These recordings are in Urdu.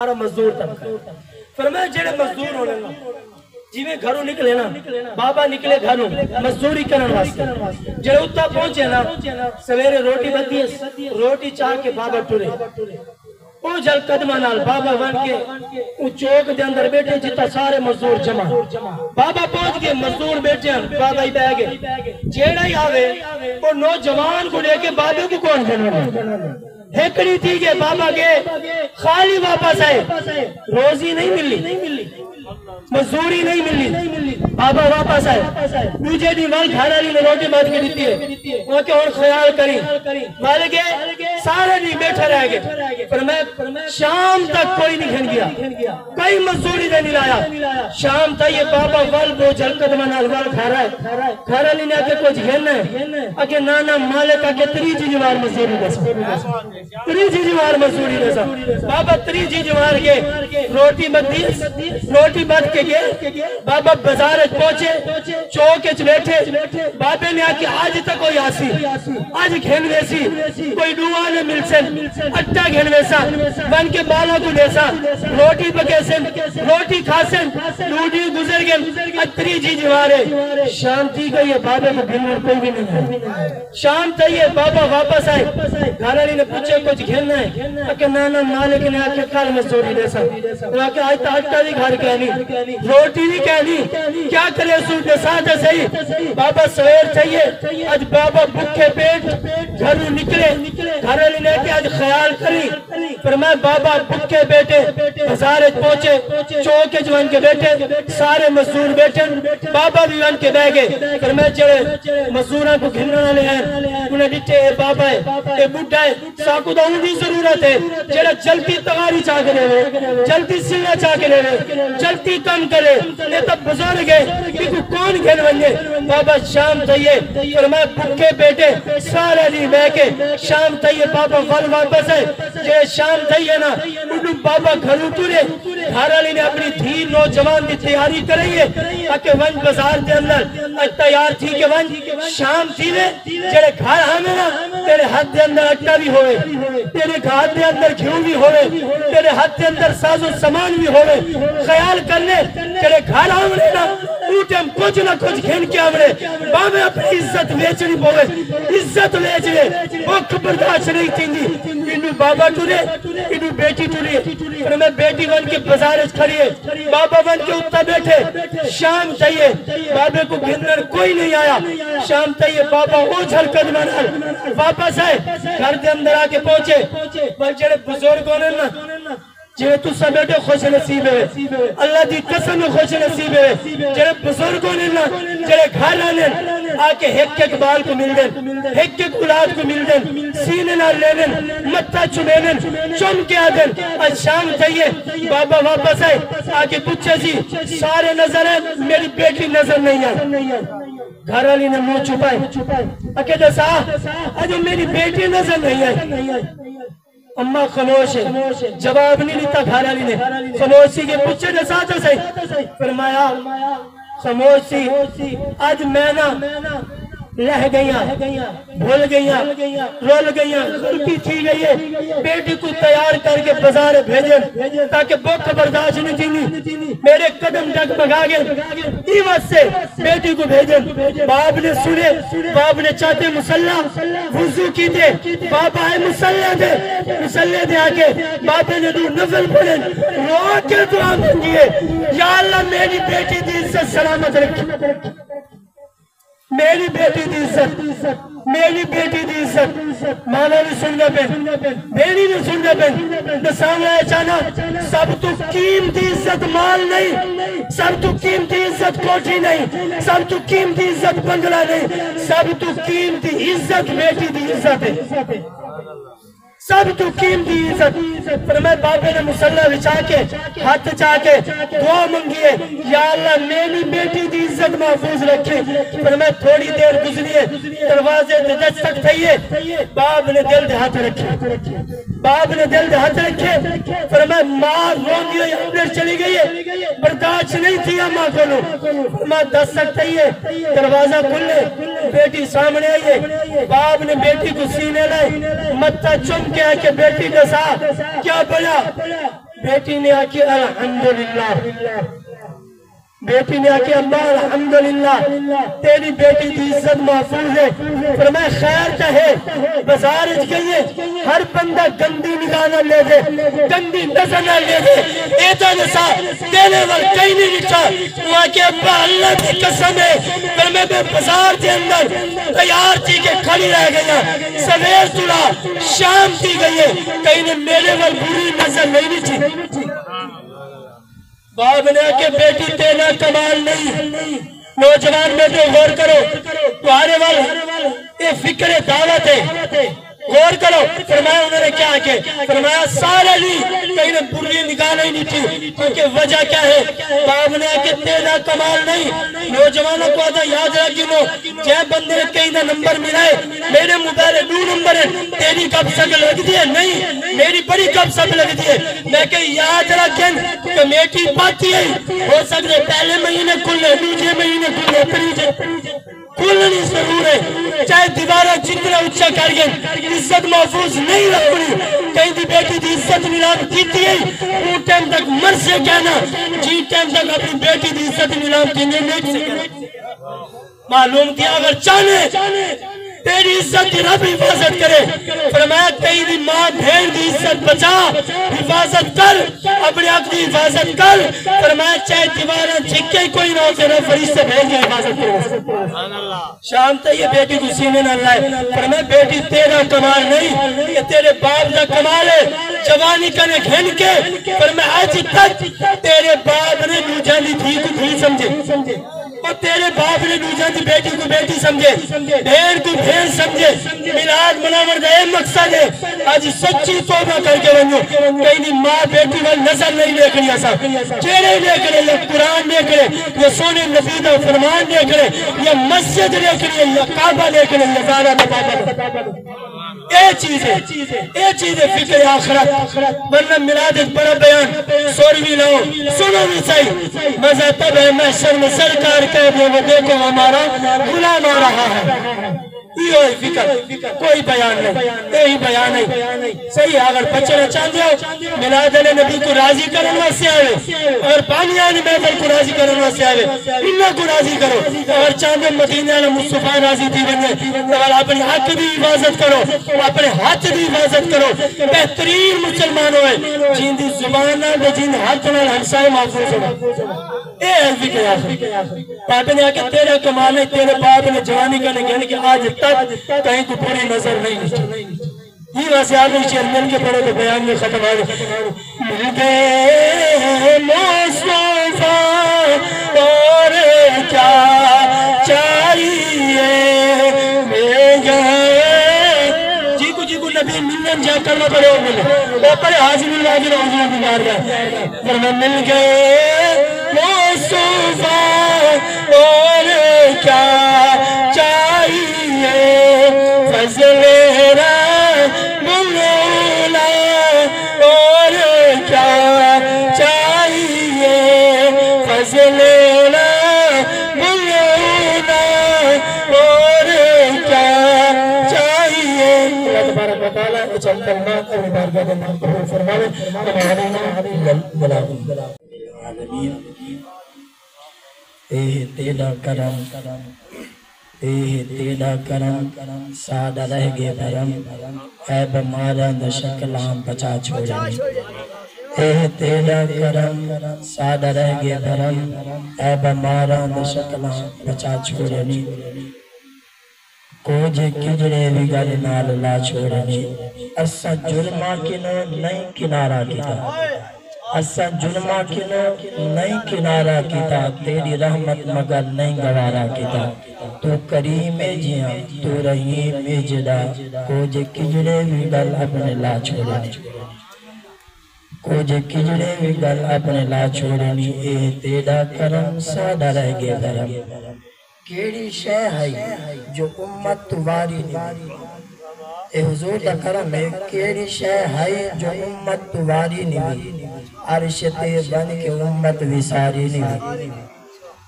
ہمارا مزدور طبقہ فرمایا جڑے مزدور ہونے نا جیویں گھروں نکلے نا بابا نکلے گھروں مزدوری کرن واسطے جڑے اتھا پہنچے نا سویرے روٹی بدی روٹی چاہ کے بابا ٹرے او جل قدمہ نال بابا ون کے او چوک دے اندر بیٹھے جتا سارے مزدور جمع بابا پہنچ کے مزدور بیٹھے ہیں بابا ہی بہ گئے جیڑا ہی آوے او نوجوان کو لے کے بابے کو کون کرنا ہیکڑی تھی کہ بابا کے خالی واپس آئے روزی نہیں ملی مزدوری نہیں ملی بابا واپس آئے مجھے دی مال گھانا لی روٹی بات کے دیتی ہے وہ کہ اور خیال کریں مالکے سارے نہیں بیٹھا رہ گئے فرمایا شام تک کوئی نہیں کھن گیا کوئی مزدوری نہیں لایا شام تک یہ بابا ول بو جل قدمہ نال ول کھا رہا ہے کھانا لینے آکے کچھ گھن ہے آکے نانا مالک آکے تریجی جوار مزدوری دسا تریجی جوار مزدوری دسا بابا تریجی جوار کے روٹی بدی روٹی بد کے گئے بابا بازار پہنچے چوکے بیٹھے بابے نے آکے آج تک کوئی آسی آج گھن ویسی کوئی ڈوانے مل سن اٹھا گھن ویسا بن کے بالا کو لیسا روٹی پکے سن روٹی کھا سن لوڈی گزر گئے اتری جی جوارے شام تھی گئی ہے بابے کو گھنور کوئی بھی نہیں ہے شام تھی ہے بابا واپس آئے گھرالی نے پوچھے کچھ گھننا ہے کہ نانا مالک نے آکے کال مزدوری لیسا آکے آج تا اٹھا بھی گھر کہنی روٹی نہیں کہنی کیا کرے سوٹے ساتھ صحیح بابا سویر چاہیے آج بابا بکھے پیٹ گھروں نکلے گھرالی نے کہ آج خیال کری فرمائے بابا بکھے بیٹے بازارت پہنچے چوکے جوان کے بیٹے سارے مزدور بیٹے بابا بھی ون کے بہ گئے فرمائے جڑے مزدوراں کو گھننا لے ہیں انہیں ڈٹے اے بابا ہے اے بڑھا ہے ساکو دا ان دی ضرورت ہے جڑا جلدی تغاری چاہ کے لے جلدی سلنا چاہ کے لے جلدی کم کرے یہ تب بزرگ ہے کہ تو کون گھن ونگے بابا شام تھئیے فرمائے بکھے بیٹے سارے لی بہ کے شام تھئیے بابا ول واپس ہے جے شام تھئیے نا انہوں بابا گھروں تورے گھرالی نے اپنی دھی نوجوان دی تیاری کرئی ہے تاکہ ون بازار دے اندر تیار تھی کہ ون شام تھی وے جڑے گھر ہمیں نا تیرے ہاتھ دے اندر اٹھا بھی ہوئے تیرے گھر دے اندر گھیوں بھی ہوئے تیرے ہاتھ دے اندر ساز و سامان بھی ہوئے خیال کرنے جڑے گھر ہمیں نا اوٹم کچھ نہ کچھ گھن کے ہمیں بابے اپنی عزت ویچنی پوے عزت ویچنے بک برداشت نہیں تھی انہوں بابا ٹورے انہوں بیٹی ٹورے انہوں میں بیٹی ون کے بازارج کھڑی ہے بابا ون کے اتنا بیٹھے شام چاہیے بابے کو گھنر کوئی نہیں آیا شام چاہیے بابا او جھل قدمہ نال واپس آئے گھر دے اندر آکے پہنچے بلچڑے بزرگوں نے نا جے تو سب بیٹے خوش نصیب ہے اللہ دی قسم خوش نصیب ہے جڑے بزرگوں نے نا جڑے گھر آنے آکے ایک ایک بال کو مل دیں ایک ایک اولاد کو مل دیں سینے نہ لینے متہ چمینے چم کے آدن آج شام چاہیے بابا واپس آئے آکے پوچھے جی سارے نظر ہیں میری بیٹی نظر نہیں ہے گھر والی نے منہ چھپائے اکے جیسا آج میری بیٹی نظر نہیں ہے اممہ خاموش ہے جواب نہیں لیتا گھرالی نے خاموشی کے پوچھے جیسا تو صحیح فرمایا خاموشی آج میں نا لہ گئیاں بھول گئیاں رول گئیاں غلطی تھی گئی ہے بیٹی کو تیار کر کے بازار بھیجیں تاکہ بک برداشت نہیں تھی میرے قدم ڈگ بگا گئے ایوت سے بیٹی کو بھیجیں باپ نے سنے باپ نے چاہتے مسلح وضو کی دے باپ آئے مسلح دے آکے باپ نے دو نفل پڑھیں رو کے دعا مانگیے یا اللہ میری بیٹی دی عزت سلامت رکھی میری بیٹی دی عزت میری بیٹی دی عزت مانا بھی سن گئے پہ میری بھی سن گئے پہ نسامہ اچانا سب تو قیمتی عزت مال نہیں سب تو قیمتی عزت کوٹھی نہیں سب تو قیمتی عزت بنگلہ نہیں سب تو قیمتی عزت بیٹی دی عزت ہے سب تو قیمتی عزت فرمائے باپے نے مسلح بچا کے ہاتھ چاہ کے دعا منگیے یا اللہ میری بیٹی دی عزت محفوظ رکھے فرمائے تھوڑی دیر گزریے دروازے دجت سکت ہے باپ نے دل دے ہاتھ رکھے باپ نے دل دے ہاتھ رکھے فرمائے ماں رونگی ہوئی اپنے چلی گئی ہے برداشت نہیں تھی ماں کو فرمائے دس سکت ہے دروازہ کھلے بیٹی سامنے آئیے باپ نے بیٹی کو سینے لائے متہ چم کے بیٹی کے ساتھ کیا بڑا بیٹی نے آکے الحمدللہ، بیٹی نے آکے ابا الحمدللہ تیری بیٹی دی عزت محفوظ ہے۔ فرمایا خیر کہے بازار گئی ہے، ہر بندہ گندی نگاہ نہ لے دے، گندی نظر نہ لے دے، ایتا نسا تیرے وال کئی نہیں لکھا۔ وہاں کے ابا اللہ کی قسم ہے، فرمایا میں بازار کے اندر تیار تھی کہ کھڑی رہ گیا، سویر سلا شام تھی گئی ہے، کہیں نے میرے وال بری نظر نہیں تھی۔ باپ نے کہ بیٹی تیرا کمال نہیں، نوجوان بیٹے غور کرو، تمہارے وال یہ فکر دعوت ہے، غور کرو۔ فرمایا انہوں نے کیا کہ فرمایا سارے لی کہیں نے بری نگاہ نہیں تھی، کیونکہ وجہ کیا ہے؟ باپ نے کہ تیرا کمال نہیں، نوجوانوں کو آدھا یاد رکھ گنو، جے بندے نے کہیں نہ نمبر ملائے، میرے موبائل 2 نمبر ہے، تیری کب سک لگ دی ہے؟ نہیں، میری بڑی کب سک لگ دی ہے۔ میں کہ یاد رکھیں کمیٹی پاتی ہے، ہو سکتے پہلے مہینے کھلے، دوسرے مہینے کھلے، تیسرے کھلنی ضرور ہے، چاہے دیوارہ جتنا اچھا کر گئے، عزت محفوظ نہیں رکھنی۔ کہیں دی بیٹی دی عزت نیلام کیتی ہے، وہ ٹائم تک مر سے کہنا، جی ٹائم تک اپنی بیٹی دی عزت نیلام کینے نہیں سے کہنا۔ معلوم کیا اگر چاہنے تیری عزت کی رب حفاظت کرے، فرمایا کہیں دی ماں بہن دی عزت بچا، حفاظت کر، اپنے حق دی حفاظت کر۔ فرمایا چاہے دیوارہ چھکے کوئی نہ ہو تیرا فرشتے بھیج کے حفاظت کرے۔ شام تک یہ بیٹی کو سینے نہ لائے، فرمایا بیٹی تیرا کمال نہیں، یہ تیرے باپ کا کمال ہے۔ جوانی کنے گھن کے فرمایا آج تک تیرے باپ نے نوجانی تھی کو تھی سمجھے، اور تیرے باپ نے نوجانی بیٹی کو بیٹی سمجھے، بھین کو بھین سمجھے۔ میلاد مناور دا اے مقصد ہے آج سچی توبہ کر کے ونجو، کہیں دی ماں بیٹی وال نظر نہیں دیکھنی ایسا، چہرے دیکھنے یا قرآن دیکھنے یا سونے نبی دا فرمان دیکھنے یا مسجد دیکھنے یا کعبہ دیکھنے یا زارہ نبابہ۔ اے چیز ہے فکر آخرت، ورنہ میلاد ایک بڑا بیان سوروی لاؤ سنو بھی صحیح، مزہ تب ہے محشر میں سرکار کہہ دے وہ دیکھو ہمارا غلام آ رہا ہے۔ یہ فکر کوئی بیان نہیں، یہی بیان نہیں صحیح۔ اگر بچنا چاہتے ہو میلاد علیہ نبی کو راضی کرنا سے آئے، اور پانی آنے محفل کو راضی کرنا سے آئے، انہوں کو راضی کرو۔ اگر چاہتے مدینہ علیہ مصطفیٰ راضی تھی بنے، اگر اپنے حق بھی حفاظت کرو، اپنے ہاتھ بھی حفاظت کرو، بہترین مسلمان ہوئے جن دی زبان نہ جن ہاتھ نہ ہمسائے محفوظ ہوئے۔ اے عربی کے آخر باپ نے آکے تیرا کمال ہے، تیرے باپ نے جوانی کا نگہن کہ آج تک کہیں کو پوری نظر نہیں۔ یہ واسے آگے شیر مل کے پڑھو تو بیان میں ختم آگے۔ مل گئے مصطفیٰ اور کیا چاہیے، مل گئے جی کو نبی ملن جا کرنا پڑے ہو ملے وہ پڑے حاضر اللہ کی حضور کی بارگاہ، فرما مل گئے مصطفیٰ اور کیا چاہیے، فضل رحم اللہ اور کیا چاہیے، فضل رحم اللہ اور کیا چاہیے۔ اللہ تبارک و تعالیٰ اچھل کلمات اپنی بارگاہ میں قبول فرمائے۔ اے تیرا کرم، اے تیرا کرم سادہ رہ گے بھرم، اے بمارا دا شکلام بچا چھوڑنی۔ اے تیرا کرم سادہ رہ گے بھرم، اے بمارا دا شکلام بچا چھوڑنی۔ کوجے کجڑے بھی گل نال لا چھوڑنی، اسا جرمہ کنو نہیں کنارہ کیتا، اسا جرمہ کنو نہیں کنارہ کیتا، تیری رحمت مگر نہیں گوارہ کیتا۔ تو کریم جیاں تو رحیم جدا، کوجے کجڑے بھی گل اپنے لا چھوڑنی، کوجے کجڑے بھی گل اپنے لا چھوڑنی۔ اے تیرا کرم سادہ رہ گے بھرم، کیڑی شے ہے جو امت تواری نہیں، اے حضور دا کرم ہے کیڑی شے ہے جو امت تواری نہیں، عرش تے بن کے امت وساری نہیں،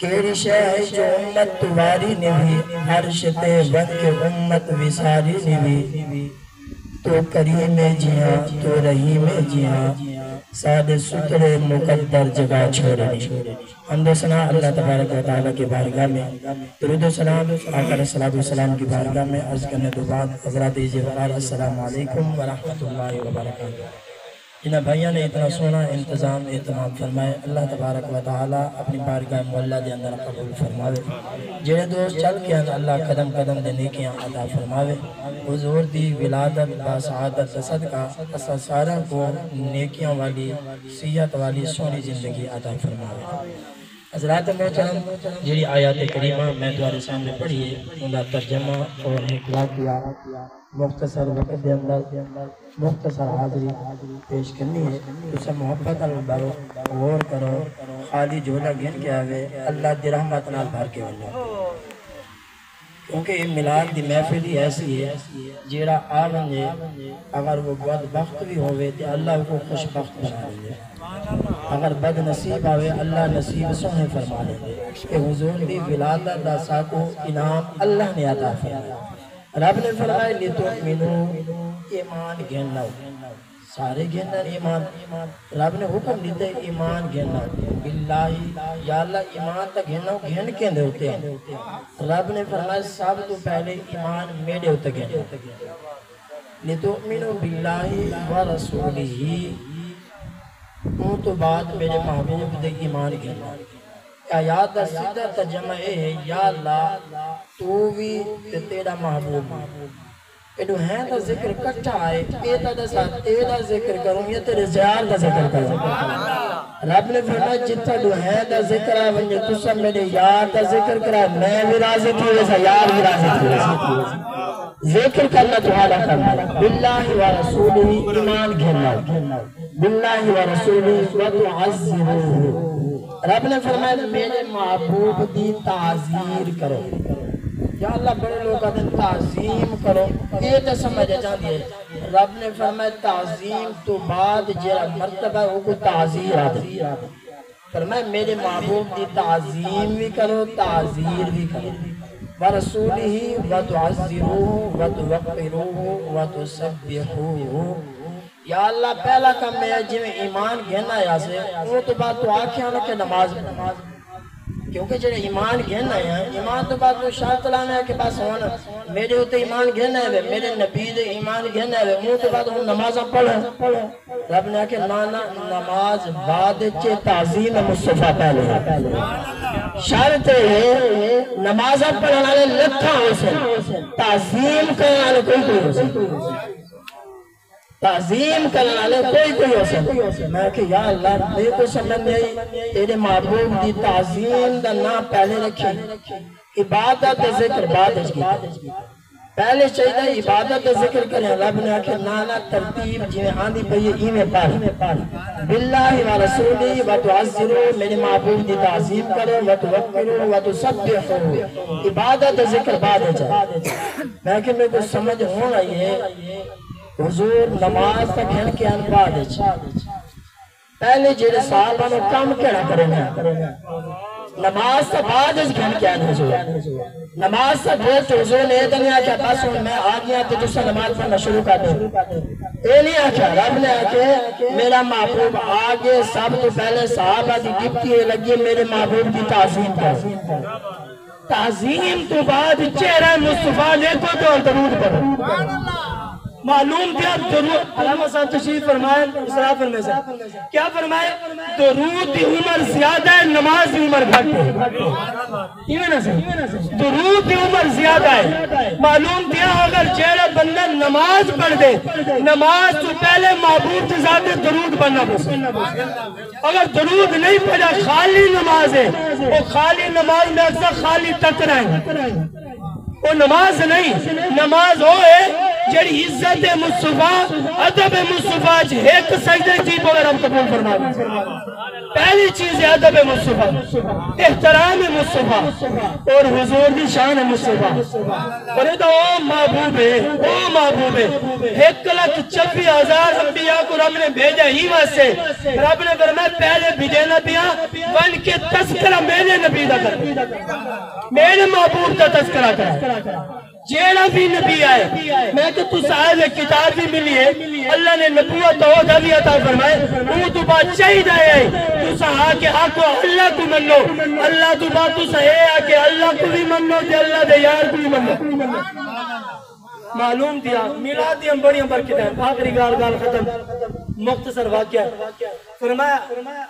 کیڑی شے ہے جو امت تواری نہیں، عرش تے بن کے امت وساری نہیں۔ تو کریم جیاں تو رحیم جیاں سادے سترے مقدر جگہ چھوڑنی حمد و ثنا اللہ تبارک و تعالیٰ کی بارگاہ میں درود و سلام آقا علیہ السلام کی بارگاہ میں عرض کرنے تو بعد حضرات وقار السلام علیکم ورحمۃ اللہ وبرکاتہ۔ جنہاں بھائیوں نے اتنا سونا انتظام اہتمام فرمائے، اللہ تبارک و تعالیٰ اپنی بارگاہ مولا دے اندر قبول فرماوے۔ جڑے دوست چل کے اللہ قدم قدم دے نیکیاں عطا فرماوے۔ حضور دی ولادت با سعادت صدقہ اسا سارا کو نیکیاں والی صحت والی سونی زندگی عطا فرماوے۔ حضرات محترم، جڑی آیات کریمہ میں تمہارے سامنے پڑھی ہے ان کا ترجمہ اور ایک واقعہ مختصر وقت دے اندر مختصر حاضری پیش کرنی ہے۔ اسے محبت البارو غور کرو، خالی جھولا گن کے آوے اللہ دی رحمت نال بھر کے ولو، کیونکہ یہ میلاد دی محفل ہی ایسی ہے جیڑا آونجے اگر وہ بد بخت بھی ہوئے تو اللہ کو خوش بخت بنا لیں گے، اگر بد نصیب آوے اللہ نصیب سونے فرما لیں گے کہ حضور دی ولادت دا ساکو انعام اللہ نے عطا فرمایا۔ رب نے فرمائے لِتُؤْمِنُوا ایمان گھننا سارے گھننا ایمان، رب نے حکم دیتا ہے ایمان گھننا باللہ، یا اللہ ایمان تا گھننا گھن کے دے ہوتے ہیں۔ رب نے فرمائے سب تو پہلے ایمان میرے ہوتا گھننا، لِتُؤْمِنُوا بِاللَّهِ وَرَسُولِهِ، ان تو بعد میرے محبوب دے ایمان گھننا۔ آیات دا سیدھا ترجمہ ہے یا اللہ تو بھی تیرا محبوب ایڈو ہیں دا ذکر کٹھا آئے، ایتا دا ساتھ تیرا ذکر کروں یا تیرے زیار دا ذکر کروں۔ رب نے فرمایا جتا دو ہیں دا ذکر آئے ونجے تو سب میرے یار دا ذکر کرا، میں بھی راضی تھی ویسا یار بھی راضی تھی، ذکر کرنا تمہارا کرنا باللہ و رسولہ ایمان گھننا، باللہ و رسولہ و تعظموہ۔ رب نے فرمایا میرے محبوب دی تعظیر کرو، یا اللہ بڑے لوگ کہتے ہیں تعظیم کرو، یہ تو سمجھ جاندی ہے۔ رب نے فرمایا تعظیم تو بعد جیرا مرتبہ ہے وہ کو تعظیر آدھی، فرمایا میرے محبوب دی تعظیم بھی کرو تعظیر بھی کرو، وَرَسُولِهِ وَتُعَزِّرُوهُ وَتُوَقِّرُوهُ وَتُسَبِّحُوهُ۔ یا اللہ پہلا کم ہے جی میں ایمان گھننا ہے آسے وہ تو بات تو آکھیں ہونا کہ نماز کیونکہ جڑے ایمان گھننا ہے ایمان تو بات تو شرط لانا ہے کہ بس ہونا میرے ہوتے ایمان گھننا ہے میرے نبی دے ایمان گھننا ہے وہ تو بات ہوں نمازہ پڑھیں۔ رب نے کہ نانا نماز بعد چے تعظیم مصطفیٰ پہلے شرط ہے نمازہ پڑھنا لے لکھا ہو سے تعظیم کرنا لے کوئی ہو سے تعظیم کرنا لے کوئی ہو سکتا۔ میں کہ یا اللہ میرے کو سمجھ نہیں تیرے محبوب دی تعظیم دا نام پہلے رکھی، عبادت ذکر بعد کی پہلے چاہیے عبادت ذکر کریں۔ رب نے آکھے نانا ترتیب جنہیں آندھی پہیے ایمیں پڑھ باللہ و رسولی و تعظرو میرے محبوب دی تعظیم کرو و توقرو و تصبحو، عبادت ذکر بعد جائے۔ میں کہ میرے کو سمجھ ہونا یہ حضور نماز تک ہن کے انباد پہلے جیرے صحابہ نے کام کیڑا کریں گے نماز تک بعد اس گھن کے ان حضور نماز تک بہت حضور نے دنیا کیا بس میں آگیا تو جسا نماز پڑھنا شروع کر دیں اے نہیں آکھا رب نے آکھے میرا محبوب آگے سب تو پہلے صحابہ دی ڈپٹی لگی میرے محبوب کی تعظیم کر تعظیم تو بعد چہرہ مصطفیٰ لے کو تو درود پڑھو معلوم کیا درود علامہ صاحب تشریف فرمائے اسراف فرمائے سے کیا فرمائے درود دی عمر زیادہ ہے نماز دی عمر گھٹ ہے درود دی عمر زیادہ ہے معلوم کیا اگر چہرہ بندہ نماز پڑھ دے نماز تو پہلے محبوب سے زیادہ درود پڑھنا پڑھنا اگر درود نہیں پڑھا خالی نماز ہے وہ خالی نماز میں اکثر خالی تک رہیں وہ نماز نہیں نماز ہو ہے جڑی عزت مصطفیٰ ادب مصطفیٰ ایک سجدے تھی بغیر ہم قبول فرما پہلی چیز ہے ادب مصطفیٰ احترام مصطفیٰ اور حضور کی شان مصطفیٰ بڑے تو او محبوب ہے 1,24,000 انبیاء کو رب نے بھیجا ہی واسے رب نے فرمایا پہلے بھیجے نبیاں بن کے تذکرہ میرے نبی دا کر میرے محبوب کا تذکرہ کر جیڑا بھی نبی آئے میں کہ تو صاحب کتاب بھی ملی ہے اللہ نے نبوت عہد بھی عطا فرمائے وہ تو بات چاہید آئے تو صاحب کے حق کو اللہ کو منو اللہ تو بات تو صحیح ہے کہ اللہ کو بھی منو تے اللہ دے یار کو بھی منو معلوم دیا میلاد دی ہم بڑی برکت ہیں آخری گال ختم مختصر واقعہ فرمایا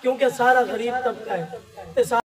کیونکہ سارا غریب طبقہ ہے